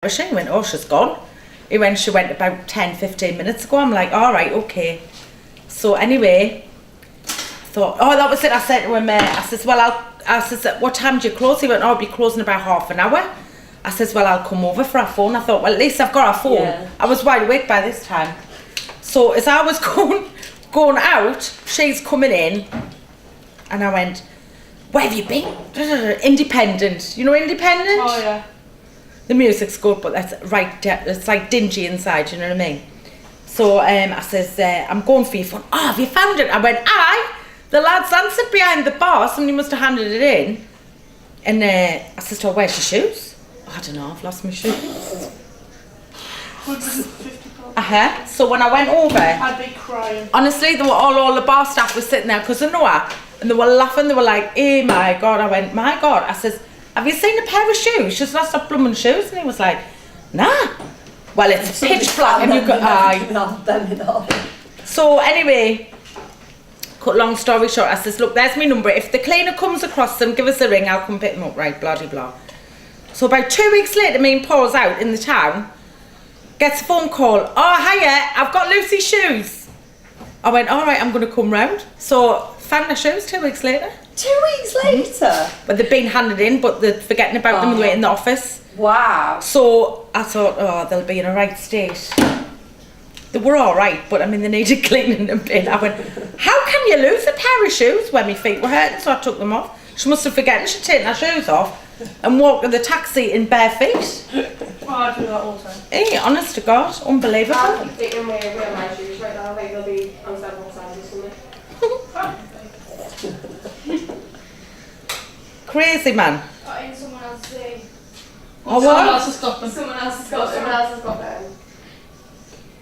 He went, oh, she's gone. He went, she went about 10-15 minutes ago. I'm like, all right, okay. So anyway, I thought, oh, that was it. I said to him, I says, well, I says, what time do you close? He went, oh, I'll be closing about half an hour. I says, well, I'll come over for our phone. I thought, well, at least I've got our phone. Yeah. I was wide awake by this time. So as I was going out, she's coming in, and I went, where have you been? Independent. You know Independent? Oh, yeah. The music's good, but that's right, it's like dingy inside, you know what I mean? So I says, I'm going for your phone. Oh, have you found it? I went, aye. The lad's answered behind the bar, somebody must have handed it in. And I says to her, where's your shoes? Oh, I don't know, I've lost my shoes. £150. So when I went over, I'd be crying. Honestly, they were all the bar staff were sitting there because I know her, and they were laughing. They were like, "Oh my god!" I went, "My god!" I says, "Have you seen a pair of shoes? She's lost her blooming shoes." And he was like, "Nah." Well, it's pitch black, and you got aye. So anyway, cut long story short, I says, "Look, there's my number. If the cleaner comes across them, give us a ring. I'll come pick them up." Right, blah blah. So about 2 weeks later, me and Paul's out in the town. Gets a phone call. Oh, hiya, I've got Lucy's shoes. I went, all right, I'm going to come round. So, found her shoes 2 weeks later. 2 weeks later? But they've been handed in, but they're forgetting about them in the office. Wow. So, I thought, oh, they'll be in a right state. They were all right, but I mean, they needed cleaning a bit. I went, how can you lose a pair of shoes when my feet were hurting? So I took them off. She must have forgotten she'd taken her shoes off and walked in the taxi in bare feet. Oh, I do that all the time. Hey, honest to God, unbelievable. I keep thinking where my shoes right now, like they'll be on several sizes for me. Crazy man. In someone else's day. Oh, Someone what? else has got them. Someone else has got them.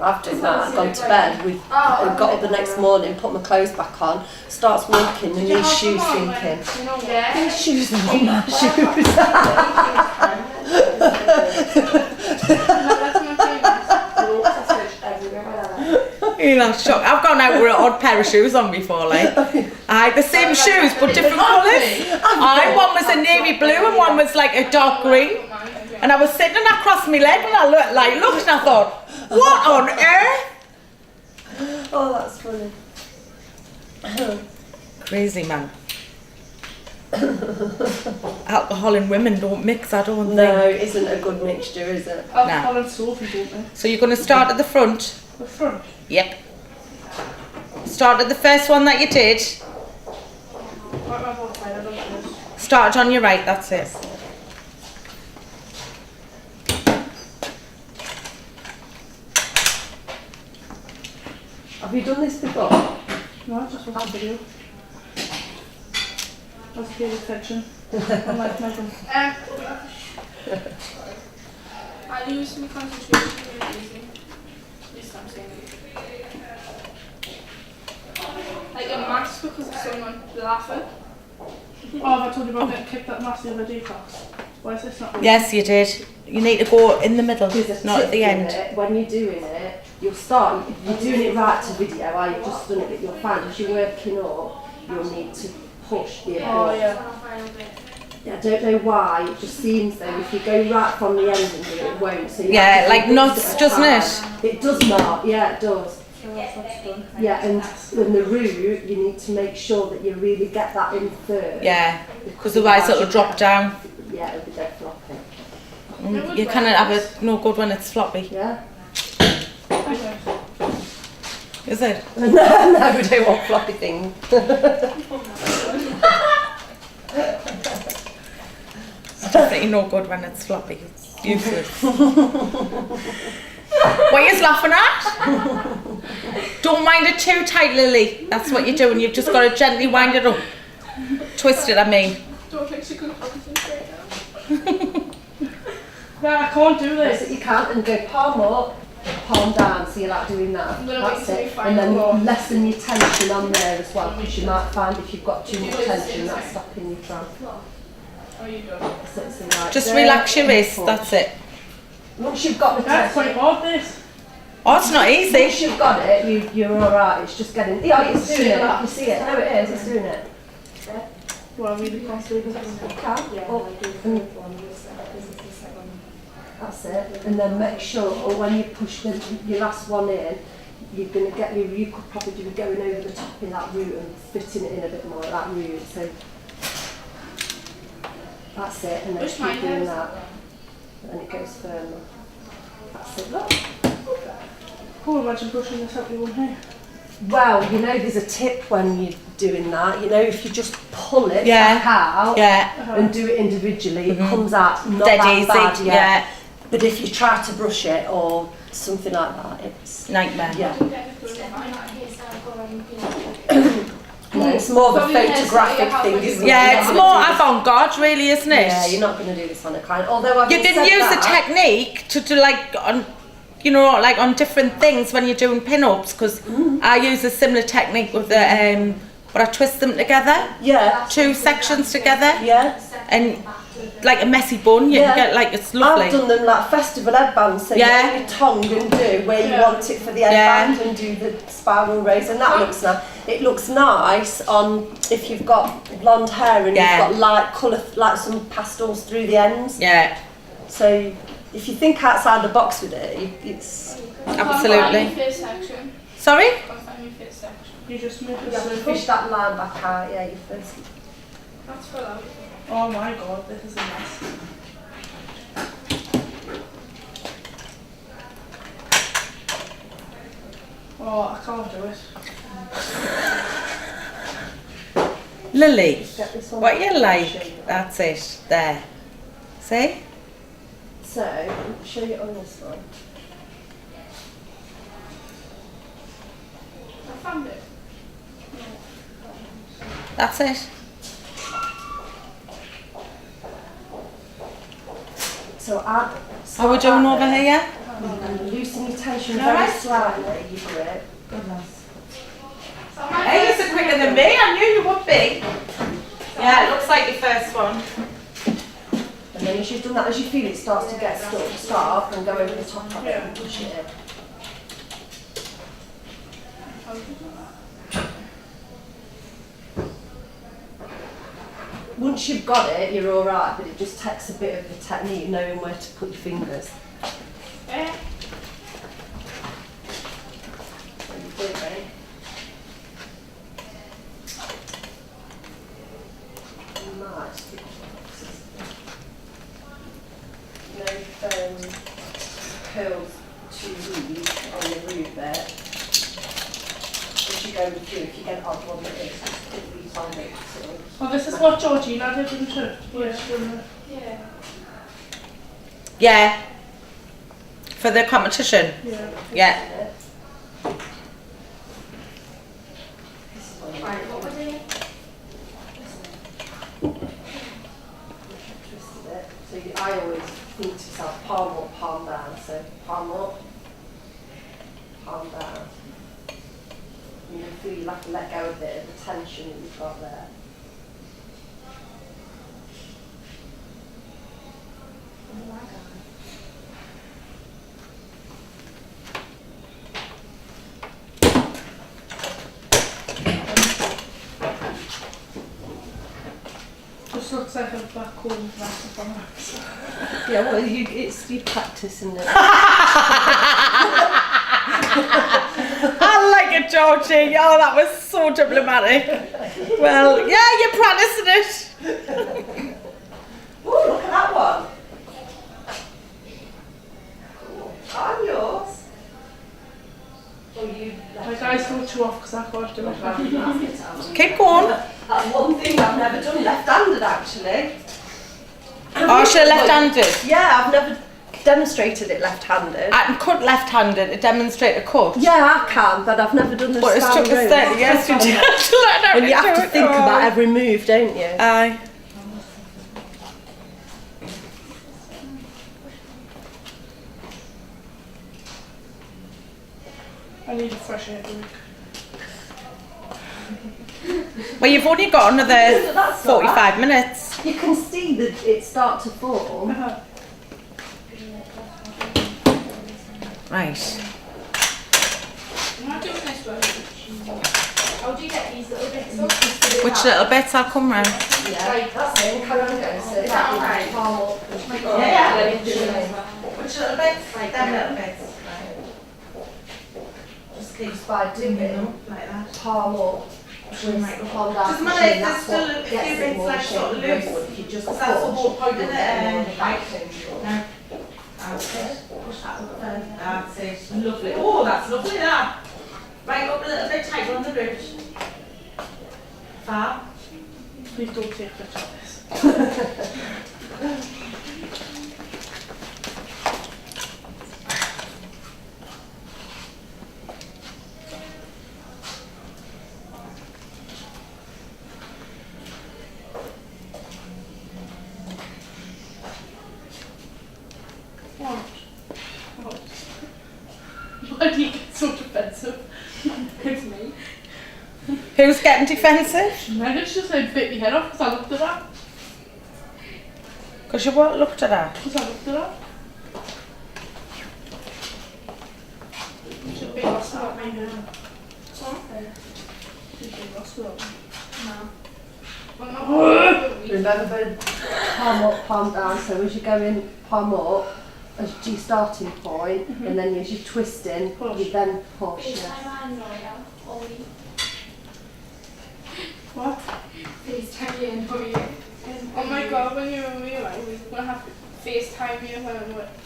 I've done that. I've gone to bed. We've got up the next morning, put my clothes back on, starts walking, and these shoes thinking, these shoes are not my shoes. Shocked. I've gone out with an odd pair of shoes on before, like. Aye, the same shoes but different colours. Aye, one was a navy blue and one was like a dark green. And I was sitting and I crossed my leg and I looked and I thought, what on earth? Oh, that's funny. Crazy man. Alcohol and women don't mix, I don't think. No, it isn't a good mixture, is it? Alcohol and Sophie, don't they? So you're going to start at the front? The front? Yep. Start at the first one that you did. Start on your right, that's it. Have you done this before? No, I just watched a video. That's paid attention. Unlike Megan. I lose my concentration really easy. This time saying like a mask because of someone laughing. Oh, have I told you about getting kicked that nasty other day, Fox? Why is this not working? Yes, you did. You need to go in the middle, not at the end. When you're doing it, you'll start, you're doing it right to video, while you've just done it, but you'll find if you're working up, you'll need to push the Oh, yeah. I don't know why, it just seems though, if you go right from the end and do it, it won't. So Yeah, like knots, doesn't it? It does not, yeah, it does. Yeah, and the root, you need to make sure that you really get that in first. Yeah, because otherwise it'll drop down. Yeah, it'll be dead floppy. You cannot have it no good when it's floppy. Yeah. Is it? No, we don't want floppy things. It's definitely no good when it's floppy. It's useless. What are you laughing at? Don't wind it too tight, Lily. That's what you're doing. You've just got to gently wind it up. Twist it, I mean. Don't think she can focus right now. No, I can't do Yes, this. you can't, and go palm up, palm down, so you're like doing that. That's it. And then lessen your tension on there as well, because you might find if you've got too much tension, that's stopping you from. Oh, you go. So it's like Just there, relax your wrist, push. that's it. Once you've got the That's quite tension, hard, this. Oh, it's not easy. once you've got it, you're alright, it's just getting, yeah, it's doing it, you see it, no it is, it's doing it. Well, I really can't do this. You can, Yeah, up, I do. and One was this is the second. That's it. And then make sure, or when you push your last one in, you're going to get you could probably be going over the top in that root and fitting it in a bit more at that root. So that's it. And then Push my keep doing nose. that. And it goes firmer. That's it. Look. Oh, imagine pushing this up your one here. Well, you know, there's a tip when you're doing that. You know, if you just pull it Yeah. back out Yeah. and do it individually, it comes out not Dead that easy. bad. Yeah. But if you try to brush it or something like that, it's Nightmare. yeah. Yeah. No, it's more of a Probably has photographic like a thing, half isn't it? Yeah, You're it's not more gonna do this- avant-garde, really, isn't it? Yeah, you're not going to do this on a client. Although I've You can use the technique to do like on, you know, like on different things when you're doing pin-ups, because I use a similar technique with the where I twist them together, Yeah, 2 sections together, yeah. and like a messy bun. You Yeah. can get like it's lovely. I've done them like festival headbands, so Yeah. you only tongue and do where you Yeah. want it for the Yeah. headband and do the spiral raise, and that looks nice. It looks nice on if you've got blonde hair and Yeah. you've got light colour, like some pastels through the ends. Yeah, So if you think outside the box with it, it's absolutely. First section. Sorry? Can't find my first section. You just make you a have to circle. push that line back out. Yeah, you first. That's full out. Oh my god, this is a mess. Oh, I can't do it. Lily, Get this one. what you like? That's it. There. See? So I'll show you on this one. I found it. That's it. So add. How we doing over here? And loosen your tension No, very right. slightly. You grip. Hey, you're quicker than me. I knew you would be. Yeah, it looks like your first one. And then as you've done that, as you feel it starts to get stuck, start and go over the top of it and push it in. Once you've got it, you're all right, but it just takes a bit of the technique, knowing where to put your fingers. Eh? So you do it, right? You might just pick up no curls too weak on the root bit. As you go through, if you get an odd one that is, it leaves on it. So. Oh, this is what Georgina did, didn't it? Yeah. Yeah. Yeah. For the competition. Yeah. Yeah. Right, what was it? Twisted it. So I always think to myself, palm up, palm down. So palm up, palm down. And you feel you have to let go a bit of the tension that you've got there. Just looks like a black hole with massive on it. Yeah, well, it's you practice, isn't it? I like it, Georgie. Oh, that was so diplomatic. Well, yeah, you're practicing it. Oh, look at that one. Cool. On yours. Oh, you. My guys thought you off because I can't do it. Keep going. That's one thing I've never done left-handed, actually. Oh, she's left-handed. Yeah, I've never demonstrated it left-handed. I can cut left-handed to demonstrate a cut. Yeah, I can, but I've never done the But it's took us 30 years to do it. And you have to think about every move, don't you? Aye. I need a fresh air drink. Well, you've only got another That's all 45 minutes. You can see that it start to form. Right. I'm not doing this one. How do you get these little bits up? Which little bits I'll come round? Yeah, that's it. Carry on going. So Is that alright? palm up. Yeah. Let me do it. Which little bits? Like them little bits. Right. Just keep Just by doing them like that. palm up, twist, Right. palm down. Doesn't matter if there's still a few bits like sort of loose. If you just Because that's the whole point of you'll it. get more of the Right. back control. No. That's it. Push that up there. That's it. Lovely. Oh, that's lovely that. Right up a little bit tighter on the root. Fab. Please don't take a picture of this. What? What? Why do you get so defensive? It's me. Who's getting defensive? Megan's just like bit my head off because I looked at her. Because you what looked at her? Because I looked at her. She's a bit lost without my hair. She's a bit lost without me. Remember, palm up, palm down. So as you go in, palm up, as your starting point, and then as you're twisting, Push. you then push. It's Yeah. my man, Noria. Ollie. What? FaceTime you and Noria. Oh my god, when you're in real life, we're going to have to FaceTime you when we're like,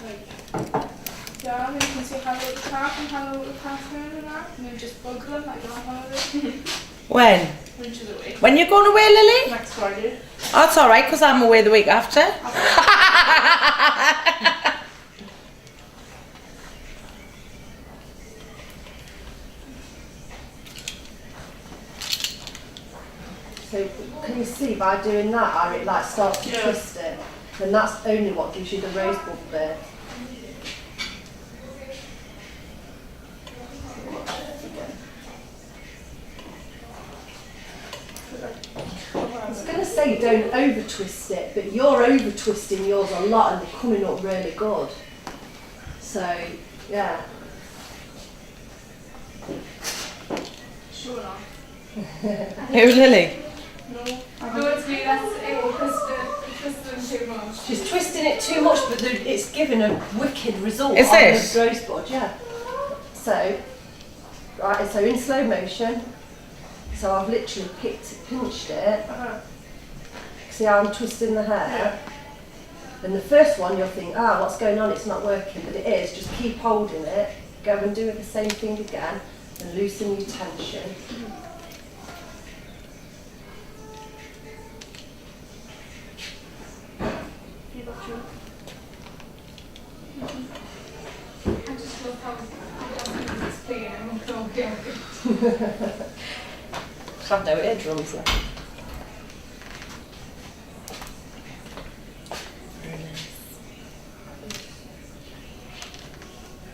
yeah, and then you can say hello to the cat and hello to the password and that, and then just bug them like you're on holiday. When? When she's away. When you going away, Lily? Next Friday. Oh, it's alright because I'm away the week after. So can you see by doing that, how it like starts to Yeah. twist it, and that's only what gives you the rosebud bit. I was going to say don't over twist it, but you're over twisting yours a lot and they're coming up really good. So yeah. Sure enough. Who, Lily? No. No, it's me, that's twisting too much. She's twisting it too much, but it's giving a wicked result Is on this? the rosebud, yeah. So, right, so in slow motion, so I've literally pinched it. See how I'm twisting the hair? And the first one you'll think, what's going on, it's not working, but it is. Just keep holding it, go and do the same thing again, and loosen your tension. You got you. I just love how it doesn't explain it. I'm okay. Have no eardrums left.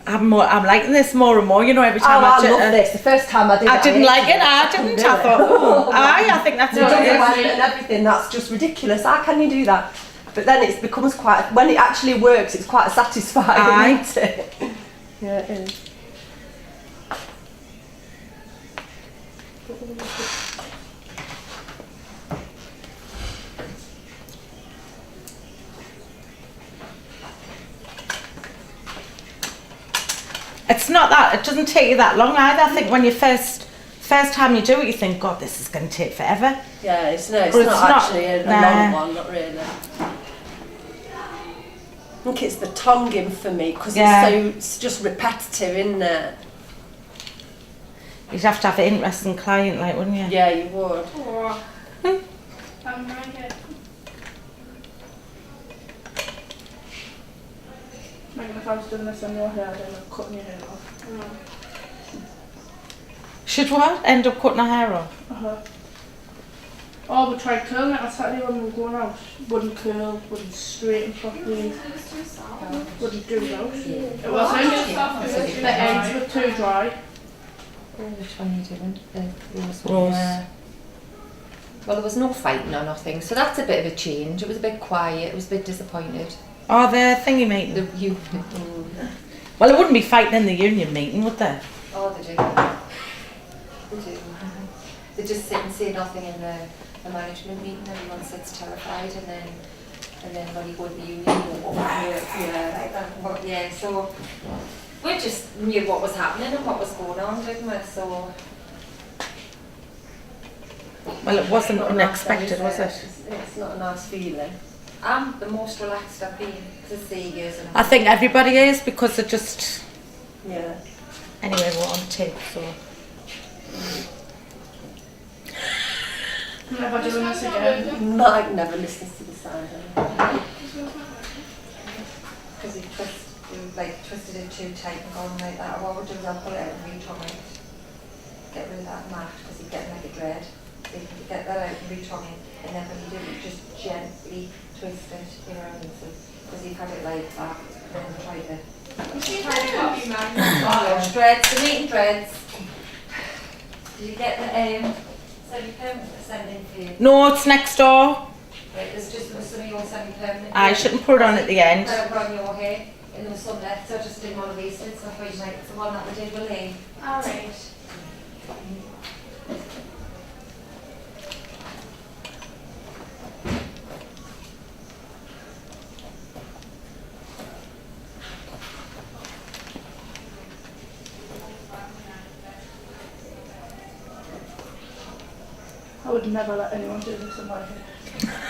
I'm liking this more and more, you know, every time I I love this. The first time I did it, I didn't like it, hated I couldn't didn't. do I it. thought, oh, I think that's No, what it is. and everything, that's just ridiculous. How can you do that? But then it becomes quite, when it actually works, it's quite satisfying, Aye. isn't it? Yeah, it is. It's not that, it doesn't take you that long either. I think when you first time you do it, you think, God, this is going to take forever. Yeah, it's not But it's not, actually a nah. long one, not really. I think it's the tonguing for me, because Yeah. it's just repetitive, isn't it? You'd have to have an interesting client, like, wouldn't you? Yeah, you would. Oh. I'm right here. Megan, if I was doing this on your hair, then I'm cutting your hair off. Should what? End up cutting her hair off? Oh, we tried curling it on Saturday when we were going out. Wouldn't curl, wouldn't straighten properly, wouldn't do those. It wasn't. The ends were too dry. Which one are you doing? The rose one? Rose. Yeah. Well, there was no fighting or nothing, so that's a bit of a change. It was a bit quiet, it was a bit disappointed. Oh, the thingy meeting. The you. Well, it wouldn't be fighting in the union meeting, would they? Oh, they do. They do. They just sit and say nothing in the management meeting. Everyone sits terrified, and then and then when you go to the union, yeah, so we just knew what was happening and what was going on, didn't we? So. Well, it wasn't Not a nice unexpected, day, was is it? It's not a nice feeling. I'm the most relaxed I've been to 3 years. And I think everybody is because it just. Yeah. Anyway, we're on tape, so. Never doing this again. Mike never listens to the sound of because he twisted it too tight and gone like that. What I would do is I'll pull it out and retongue it. Get rid of that mat because he'd get like a dread. So you can get that out and retongue it, and then when you do it, just gently twist it, you know, because he had it like that, and then try to. Oh, dreads, the meat and dreads. Did you get the semi-permanent sending for you? No, it's next door. Right, there's just some of your semi-permanent. I shouldn't put it on at the end. Put on your hair, and there was some left, so I just didn't want to waste it, so I thought you might, it's the one that we did with Lee. Alright. I would never let anyone do this in my hair.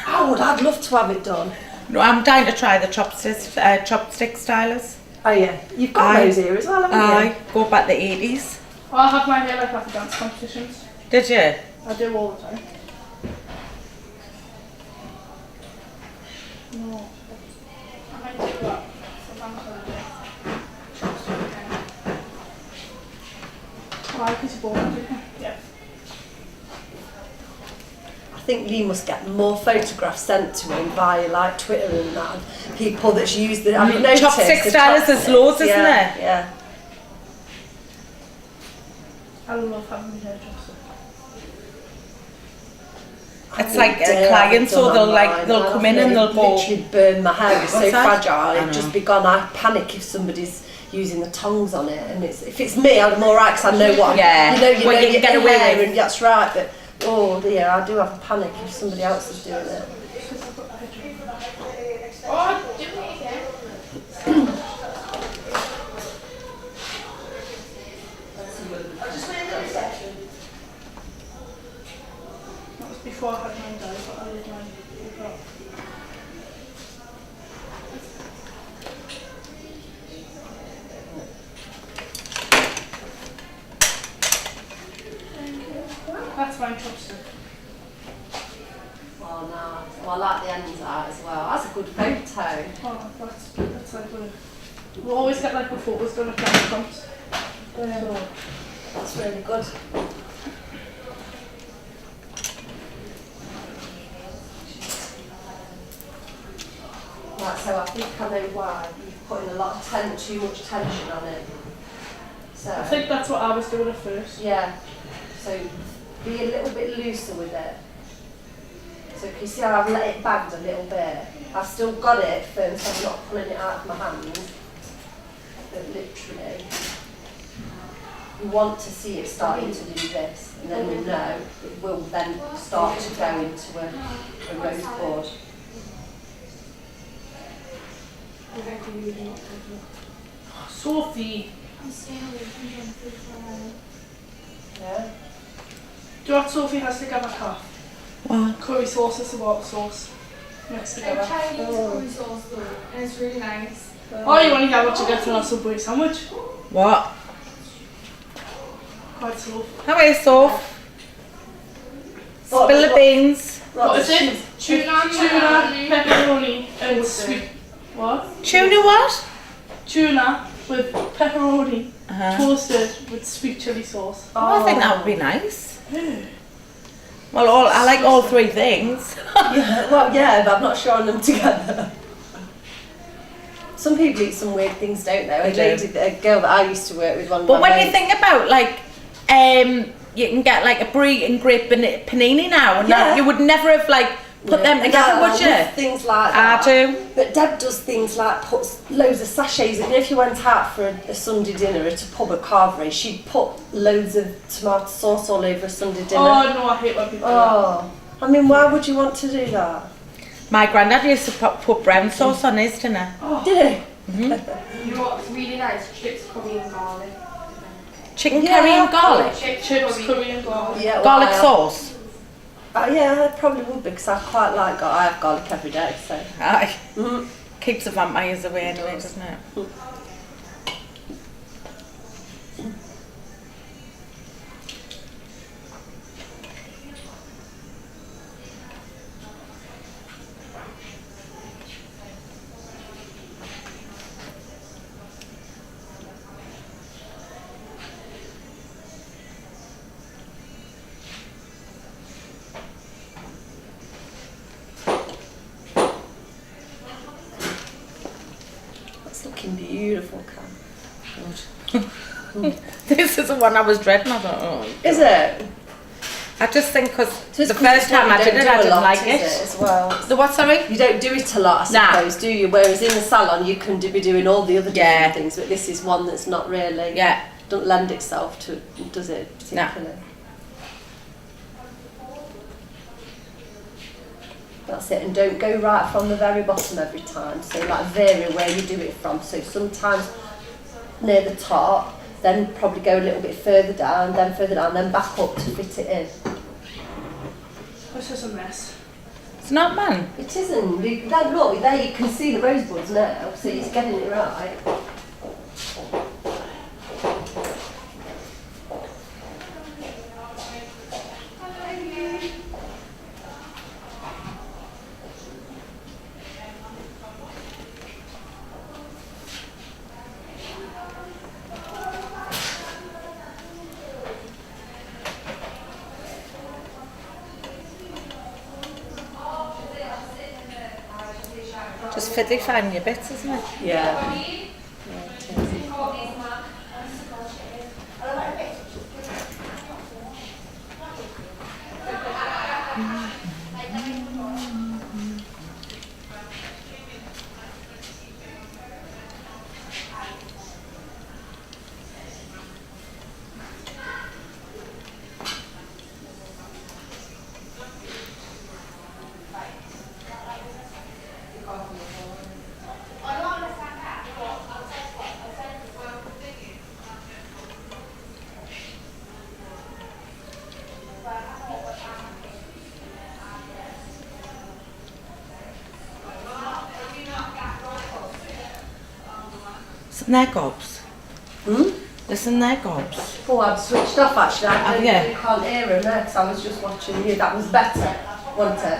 I'd love to have it done. No, I'm dying to try the chopstick stylers. Oh yeah, you've got Aye. those here as well, haven't you? I go back the 80s. Well, I have my hair like at the dance competitions. Did you? I do all the time. No. I might do that. Sometimes I do. Why? Because you're born, didn't you? Yeah. I think Lee must get more photographs sent to him via like Twitter and that. And people that's used the. Have you noticed Chopstick the stylers, there's chopsticks? loads, isn't Yeah, there? Yeah. I love having my hair dressed. It's like a client, so they'll come in and they'll go. Literally burn my hair. It's so What's that? fragile. I It'd just know. be gone. I panic if somebody's using the tongs on it, and if it's me, I'm all right because I know what. Yeah, You know what you can your get away hair, with. and that's right. But oh dear, I do have a panic if somebody else is doing it. Oh, do it again. That was before I had mine dyed, but I did mine before. That's my chopstick. Oh no, well, I like the ends out as well. That's a good photo. Oh, that's like good. We always get like the photos done at dance comps. Yeah. That's really good. Right, so I think I know why you've put in a lot of too much tension on it. So I think that's what I was doing at first. yeah, so be a little bit looser with it. So can you see how I've let it bag a little bit? I've still got it firm, so I'm not pulling it out of my hand. But literally, you want to see it starting to do this, and then you know it will then start to go into a rose board. Sophie, I'm staying away from junk food for a while. Yeah. do you know what Sophie has together, Kath? What? Curry sauce is the water sauce mixed together. I've tried using curry sauce though, and it's really nice. Oh, you want to get what you get from a Subway sandwich? What? Quite slow. How is so? Spill the beans. What is it? Tuna, pepperoni, and sweet. What? Tuna what? Tuna with pepperoni Uh-huh. toasted with sweet chili sauce. Oh, I think that would be nice. Well, I like all three things. Yeah, well, yeah, but I'm not sure on them together. Some people eat some weird things, don't they? A girl that I used to work with, one of But my when you mates- think about like, you can get like a brie and grape panini now, and that, Yeah. you would never have like put them together, No, would you? with things like I that. do. But Deb does things like puts loads of sachets. And if you went out for a Sunday dinner at a pub at Carvery, she'd put loads of tomato sauce all over a Sunday dinner. Oh no, I hate when people do that. Oh, I mean, why would you want to do that? My granddad used to put brown sauce on his dinner. Did You know what's really nice? Chips, curry and garlic. Chicken Yeah, curry and garlic. Chips, curry and garlic. Yeah, Garlic well, sauce. Yeah, I probably would because I quite like I have garlic every day, so. Aye. Mm. Keeps the vampires away anyway, doesn't it? That's looking beautiful, Cam. This is the one I was dreading. I thought, oh. Is it? I just think because So it's the 'cause first you time I don't did it, do I a didn't lot, like is it. as well. The what, sorry? You don't do it a lot, I Nah. suppose, do you? Whereas in the salon, you can be doing all the other different Yeah. things, but this is one that's not really, Yeah. doesn't lend itself to, does it, Nah. particularly? That's it, and don't go right from the very bottom every time. So like vary where you do it from. So sometimes near the top, then probably go a little bit further down, then back up to fit it in. This is a mess. It's not, man. It isn't. Look, there you can see the rosebuds now, so it's getting it right. Just fiddly your bits, isn't it? Yeah. Isn't there gobs? Isn't there gobs? Oh, I've switched off actually. I Oh, yeah. can't hear him there because I was just watching you. That was better, wasn't it?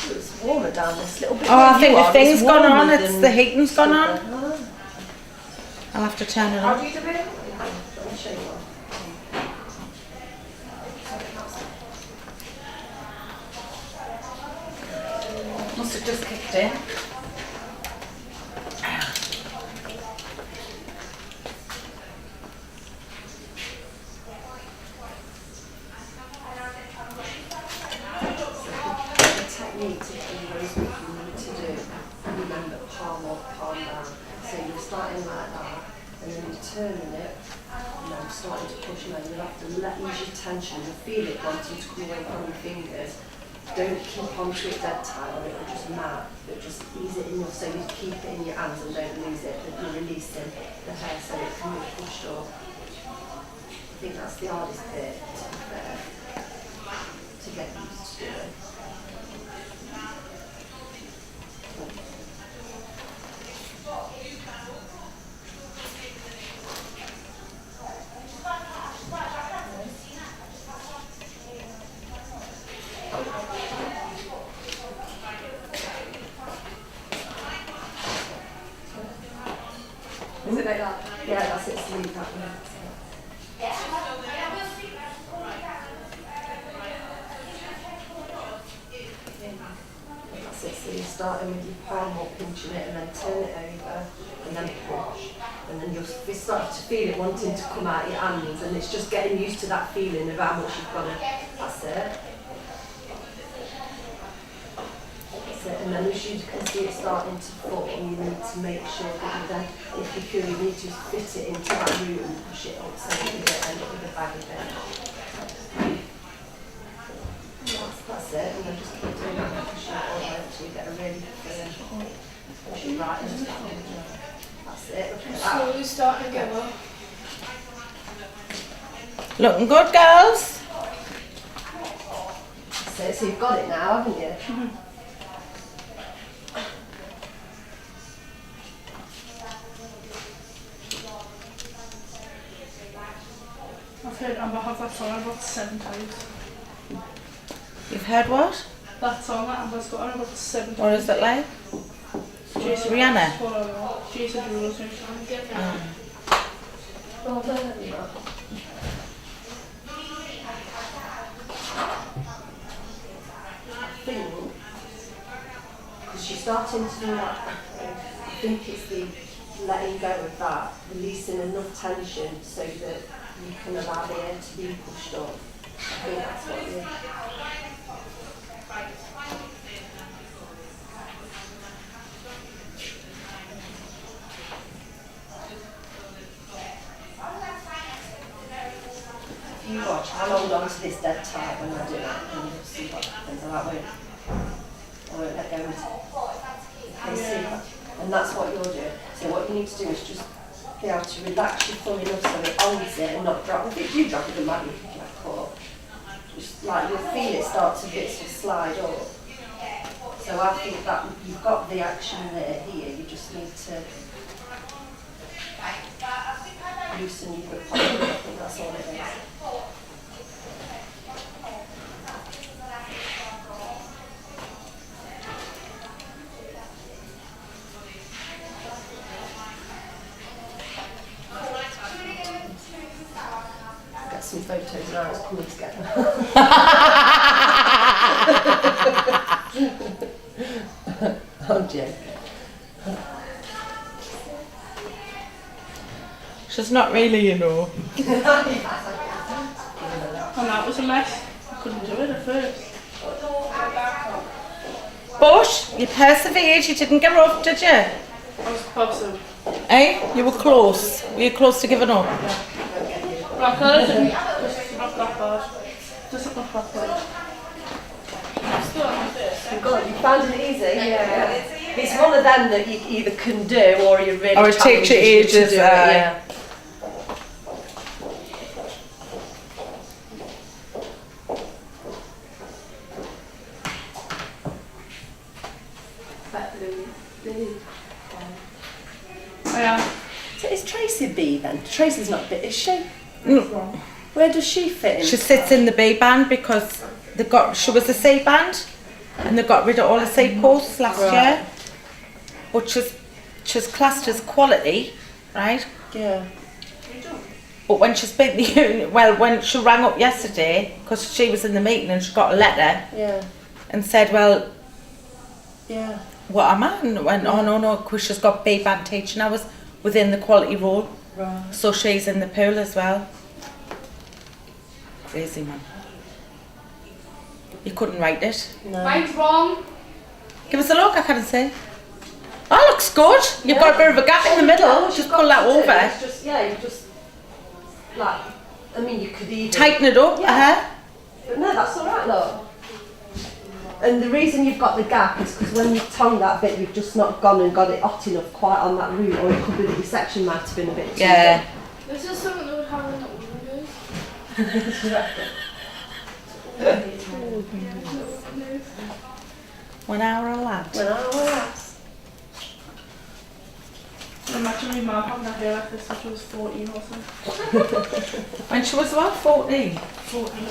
It's warmer down this little bit. Oh, where I think you the are, thing's it's gone warmer on. It's than the heating's gone on. super. I'll have to turn it How on. do you do it? I'll show you one. Must have just kicked in. The technique to do those what you need to do, remember palm up, palm down. So you're starting like that, and then you're turning it, and then starting to push, and then you'll have to use your tension and feel it wanting to come away from your fingers. Don't keep onto it dead tight or it'll just mat, but just ease it in your, so you keep it in your hands and don't lose it, but you're releasing the hair so it can be pushed up. I think that's the hardest bit, to be fair, to get used to it. Is it like that? Yeah, that's it, sleeve that way. starting with your palm up, pinching it, and then turn it over, and then push. And then you'll start to feel it wanting to come out your hands, and it's just getting used to that feeling of how much you've got to. That's it. That's it. And then as you can see it starting to form, you need to make sure that you then, if you feel you need to fit it into that room and push it up so that you don't end up with a baggy bed. That's it, and then just keep doing that and pushing it all the way until you get a really firm push it right into that one. That's it, look at that. Slowly start to get up. Looking good, girls. That's it, so you've got it now, haven't you? I've heard Amber have that song about 7 times. You've heard what? That song that Amber's got on about 7 times. What is it like? Jason Rihanna? Jason Derulo's new song. Well done, Emma. I think, because you're starting to do that, I think it's the letting go of that, releasing enough tension so that you can allow the air to be pushed up. I think that's what you You watch, I'll hold on to this dead tight when I do it, and you'll see what happens. I won't let go of it. And see, and that's what you're doing. So what you need to do is just be able to relax your thumb enough so it holds it and not drop. If you drop it, it might be picking up caught. Just like you'll feel it start to bits of slide up. So I think that you've got the action there here. You just need to loosen your grip on it. I think that's all it is. Get some photos now, it's coming together. Oh dear. She's not really, you know. And that was a mess. I couldn't do it at first. But you persevered, you didn't give up, did you? I was possible. Eh? You were close. Were you close to giving up? But I could have just not that bad. Just not that bad. I'm still on the first. Good, you found it easy? Yeah. It's one of them that you either can do or you really Or it takes you challenges to ages, do it, yeah. I am. So is Tracy B then? Tracy's not B, is she? No. Where does she fit in? She sits in the B band because she was a C band and they got rid of all the C posts last year. But she's classed as quality, right? Yeah. But when she's been the when she rang up yesterday, because she was in the meeting and she got a letter Yeah. and said, well, Yeah. what am I? And went, oh no, because she's got B band teaching hours within the quality role. Right. So she's in the pool as well. Crazy, man. You couldn't write it. No. Mine's wrong. Give us a look, I can't see. That looks good. You've got a bit of a gap in the middle. Just pull that over. It's just, yeah, you just, like, I mean, you could even... Tighten it up. Yeah. But no, that's all right, look. And the reason you've got the gap is because when you've tongued that bit, you've just not gone and got it hot enough quite on that route, or it could be that your section might have been a bit too Yeah. This is something that would have in the olden days. big. 1 hour a lad. When I was... Imagine my mum having a hair like this when she was 14 or something. When she was what, 14? 14.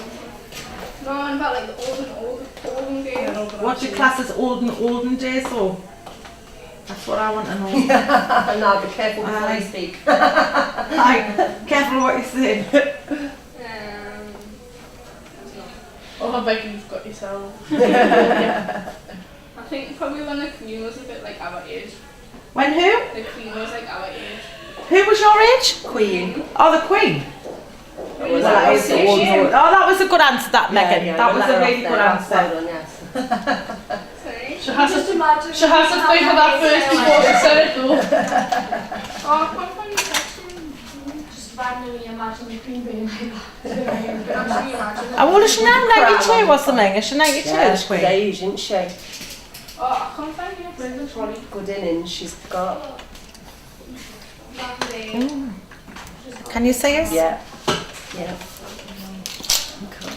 No, I'm about like the olden days. Yeah, no, but What's your class as olden days though? That's what I want to know. Now be careful before Aye. you speak. Aye, careful what you say. Oh, I bet you've got yourself. I think think probably when the Queen was a bit like our age. When who? The Queen was like our age. Who was your age? Queen. Oh, the Queen. Well, that was is the the one one. Oh, that was a good answer, that Megan. Yeah, that we'll was let a her really off good there. answer. Well done, yes. Sorry. She has Just to imagine. she has to think of that first before she said it though. Oh, I can't find the question. Just randomly imagine the Queen being like that. Actually imagine it. Oh, well, is she now 92 or something? Is she 92, Yeah, the she's Queen? age, isn't she? Oh, I can't find the question. Good innings she's got. Mm. Can you see us? Yeah. Yeah. Okay.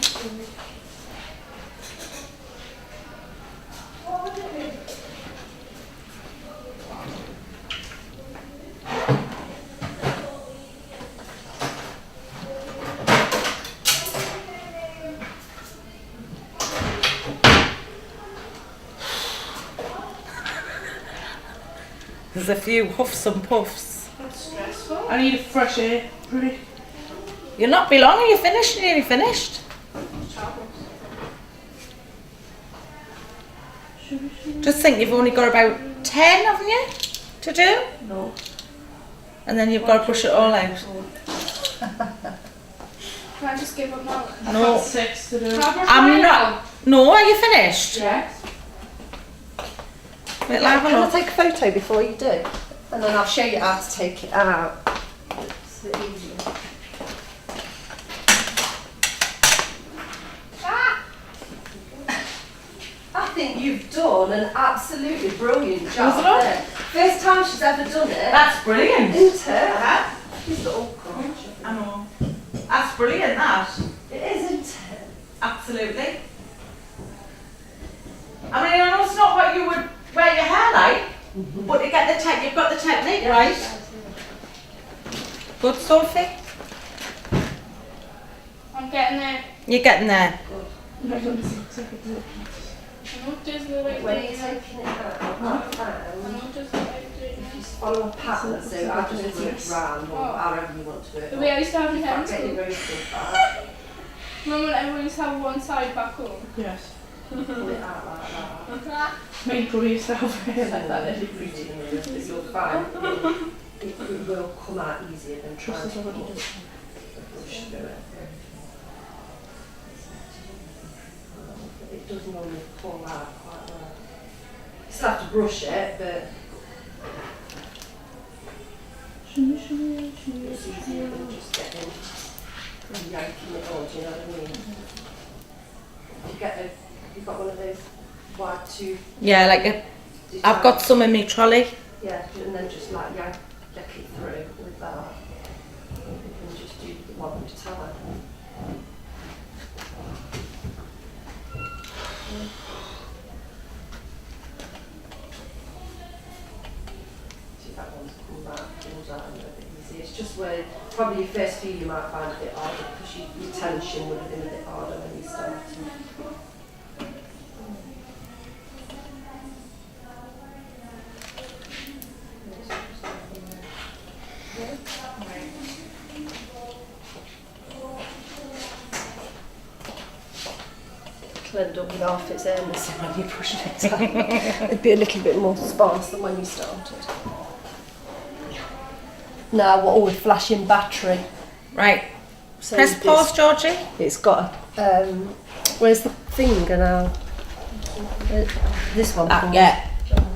There's a few huffs and puffs. That's stressful. I need a fresh air break. You'll not be long, are you finished? You're nearly finished. Just think you've only got about 10, haven't you, to do? No. And then you've got to push it all out. Can I just give up now? I've No. got 6 to do. Can I brush I'm mine not. now? No, are you finished? Yes. Wait, have a Can I look. take a photo before you do? And then I'll show you how to take it out. It's a bit easier. I think you've done an absolutely brilliant job it? there. First time she's ever done it. That's brilliant. Isn't it? She's got all crunch. I know. That's brilliant, that. It is, isn't it? Absolutely. I mean, I know it's not what you would wear your hair like, but you get the you've got the technique right. Good, Sophie. I'm getting there. You're getting there. I know there's the right When way. you're taking it out, I I found know there's the right way. if you follow a pattern, so I just work round or however you want to work. The way I used to have my hair in Get your school. roasted back, Remember when everyone used to have one side back home? Yes. pull it out like that. Make yourself hair like that. You'll find it will come out easier than trying to push through it. It does normally pull out quite well. You still have to brush it, but it's easier than just getting and yanking it on, do you know what I mean? You've got one of those wide tube. Yeah, like I've got some in my trolley. Yeah, and then just like yank it through with that. And just do one at a time. See if that one's come back, comes out a little bit easier. It's just where probably your first few you might find a bit harder because your tension would have been a bit harder when you started. It'll end up with half its airness when you push it out. It'd be a little bit more sparse than when you started. Now, what with flashing battery. Right. So Press this- pause, Georgie. It's got where's the finger now? This one. Yeah.